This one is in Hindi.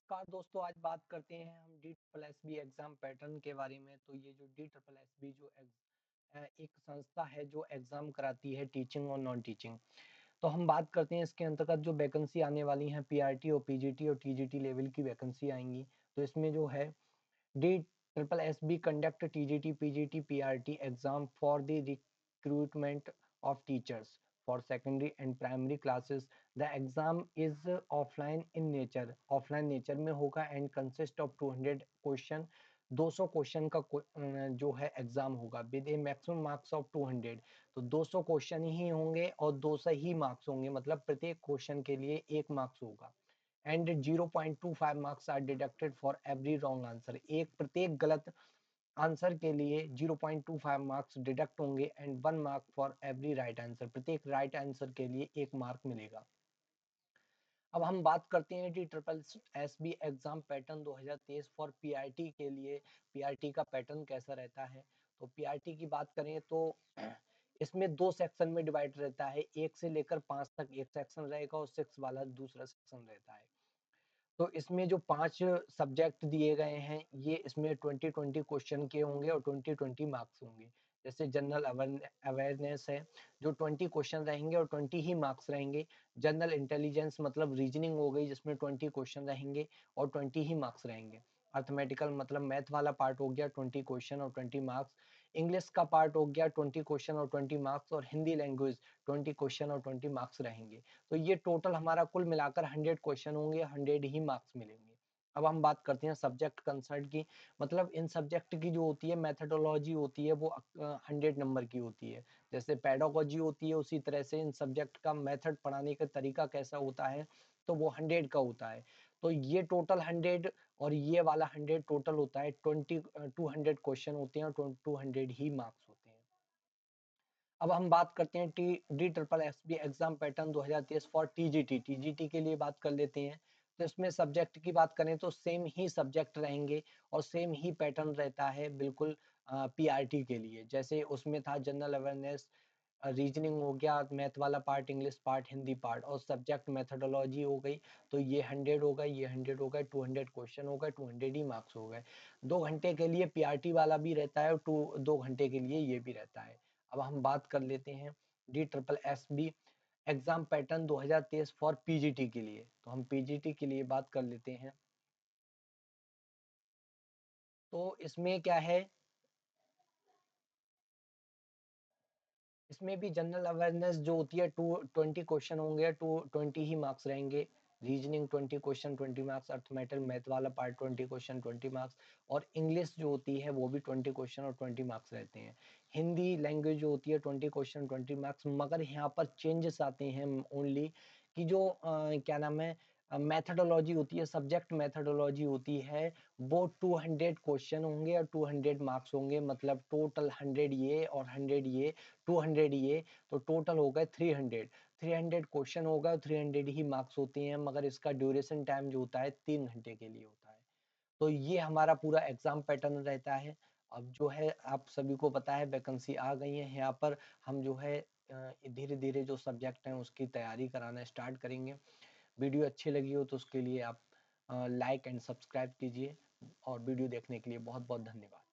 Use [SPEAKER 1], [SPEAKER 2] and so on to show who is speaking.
[SPEAKER 1] नमस्कार दोस्तों, आज बात करते हैं हम D triple S B exam pattern के बारे में। तो ये जो डी ट्रिपल एस बी एक संस्था है जो एग्जाम कराती है टीचिंग और नॉन टीचिंग। तो हम बात करते हैं इसके अंतर्गत जो वैकेंसी आने वाली हैं पीआरटी और पीजीटी और टीजीटी लेवल की वैकेंसी आएंगी। तो इसमें जो है D triple S B conduct TGT PGT PRT exam for the recruitment of teachers for secondary and primary classes. The exam is offline in nature, offline nature में होगा and consist of 200 question. 200 question का जो है एग्जाम होगा with A maximum marks of 200। तो 200 क्वेश्चन ही होंगे और 200 ही मार्क्स होंगे, मतलब प्रत्येक क्वेश्चन के लिए 1 मार्क्स होगा। And 0.25 marks are deducted for every wrong answer. एक प्रत्येक गलत आंसर के लिए 0.25 मार्क्स डिडक्ट होंगे and 1 mark for every right answer. प्रत्येक राइट आंसर के लिए 1 मार्क मिलेगा। अब हम बात करते हैं D triple S B exam pattern 2023 for PRT के लिए। पीआरटी का पैटर्न कैसा रहता है? तो पीआरटी की बात करें तो इसमें 2 सेक्शन में डिवाइड रहता है। 1 से लेकर 5 तक एक सेक्शन रहेगा और 6 वाला दूसरा सेक्शन रहता है। तो इसमें जो 5 सब्जेक्ट दिए गए हैं, ये इसमें 20-20 क्वेश्चन के होंगे और 20-20 मार्क्स होंगे। जैसे जनरल अवेयरनेस है, जो 20 क्वेश्चन रहेंगे और 20 ही मार्क्स रहेंगे। जनरल इंटेलिजेंस मतलब रीजनिंग हो गई, जिसमें 20 क्वेश्चन रहेंगे और 20 ही मार्क्स रहेंगे। अर्थमेटिकल मतलब मैथ वाला पार्ट हो गया, 20 क्वेश्चन और 20 मार्क्स। इंग्लिश का पार्ट हो गया 20 क्वेश्चन और 20 मार्क्स। और हिंदी लैंग्वेज 20 क्वेश्चन और 20 मार्क्स रहेंगे। तो ये टोटल हमारा कुल मिलाकर 100 क्वेश्चन होंगे, 100 ही मार्क्स मिलेंगे। अब हम बात करते हैं सब्जेक्ट कंसर्ट की। मतलब इन सब्जेक्ट की जो होती है मेथोडोलॉजी होती है वो 100 नंबर की होती है। जैसे पेडागोजी होती है, उसी तरह से इन सब्जेक्ट का मेथड पढ़ाने का तरीका कैसा होता है, तो वो 100 का होता है। तो ये टोटल 100 और ये वाला 100 टोटल होता है 200 क्वेश्चन होते हैं और 200 ही मार्क्स होते हैं। अब हम बात करते हैं D triple S B exam pattern 2023 for TGT. TGT के लिए बात कर लेते हैं। तो इसमें सब्जेक्ट की बात करें तो सेम ही सब्जेक्ट रहेंगे और सेम ही पैटर्न रहता है बिल्कुल पीआरटी के लिए। जैसे उसमें था जनरल अवेयरनेस, रीजनिंग हो गया, मैथ वाला part, English part, Hindi part और सब्जेक्ट मेथोडोलॉजी हो गई। तो ये 100 हो गए, ये 100 हो गए, 200 क्वेश्चन हो गए, 200 ही मार्क्स हो गए। 2 घंटे के लिए पीआरटी वाला भी रहता है और 2 घंटे के लिए ये भी रहता है। अब हम बात कर लेते हैं D triple S B exam pattern 2023 for PGT के लिए। तो हम पीजीटी के लिए बात कर लेते हैं। तो इसमें क्या है, इसमें भी जनरल अवेयरनेस जो होती है 220 क्वेश्चन होंगे, 220 ही मार्क्स रहेंगे। Reasoning 20 question 20 marks, arithmetic math वाला पार्ट 20 क्वेश्चन 20 मार्क्स। और इंग्लिश जो होती है वो भी 20 क्वेश्चन और 20 मार्क्स रहते हैं। हिंदी लैंग्वेज जो होती है 20 क्वेश्चन 20 मार्क्स। मगर यहाँ पर चेंजेस आते हैं ओनली कि जो क्या नाम है मैथडोलॉजी होती है, सब्जेक्ट मैथडोलॉजी होती है, वो 200 क्वेश्चन होंगे और 200 मार्क्स होंगे। मतलब टोटल 100 ये और 100 ये, 200 ये, तो टोटल हो गए 300। 300 क्वेश्चन होगा और 300 ही मार्क्स होते हैं। मगर इसका ड्यूरेशन टाइम जो होता है 3 घंटे के लिए होता है। तो ये हमारा पूरा एग्जाम पैटर्न रहता है। अब जो है आप सभी को पता है वैकेंसी आ गई है यहाँ पर। हम जो है धीरे धीरे जो सब्जेक्ट हैं उसकी तैयारी कराना स्टार्ट करेंगे। वीडियो अच्छी लगी हो तो उसके लिए आप लाइक एंड सब्सक्राइब कीजिए। और वीडियो देखने के लिए बहुत बहुत धन्यवाद।